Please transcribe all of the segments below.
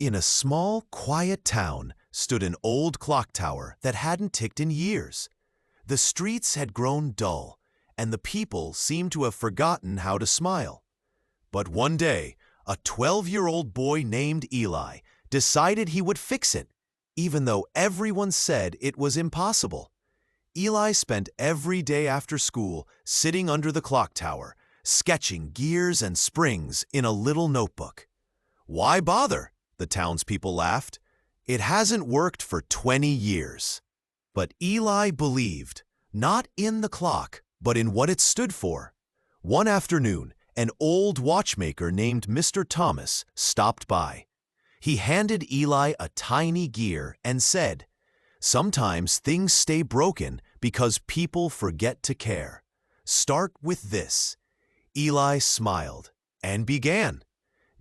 In a small, quiet town stood an old clock tower that hadn't ticked in years. The streets had grown dull, and the people seemed to have forgotten how to smile. But one day, a 12-year-old boy named Eli decided he would fix it, even though everyone said it was impossible. Eli spent every day after school sitting under the clock tower, sketching gears and springs in a little notebook. "Why bother?" the townspeople laughed. "It hasn't worked for 20 years." But Eli believed, not in the clock, but in what it stood for. One afternoon, an old watchmaker named Mr. Thomas stopped by. He handed Eli a tiny gear and said, "Sometimes things stay broken because people forget to care. Start with this." Eli smiled and began.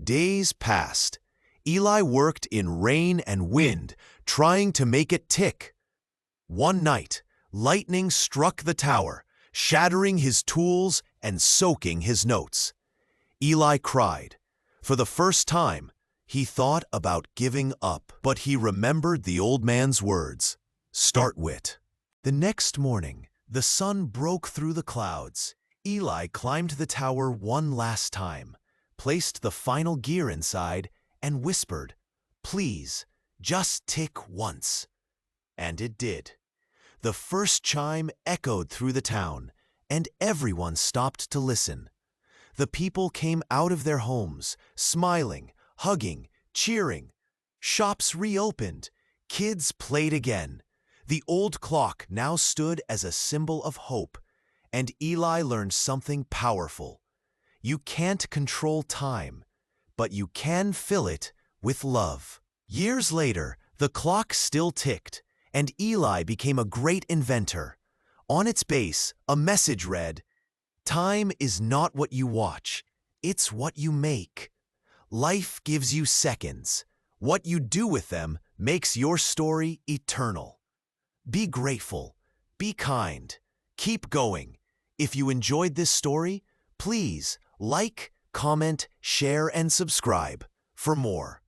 Days passed. Eli worked in rain and wind, trying to make it tick. One night, lightning struck the tower, shattering his tools and soaking his notes. Eli cried. For the first time, he thought about giving up, but he remembered the old man's words. Start with. The next morning, the sun broke through the clouds. Eli climbed the tower one last time, placed the final gear inside, and whispered, "Please, just tick once." And it did. The first chime echoed through the town, and everyone stopped to listen. The people came out of their homes, smiling, hugging, cheering. Shops reopened. Kids played again. The old clock now stood as a symbol of hope, and Eli learned something powerful. You can't control time, but you can fill it with love. Years later, the clock still ticked, and Eli became a great inventor. On its base, a message read, "Time is not what you watch, it's what you make." Life gives you seconds. What you do with them makes your story eternal. Be grateful. Be kind. Keep going. If you enjoyed this story, please like, comment, share, and subscribe for more.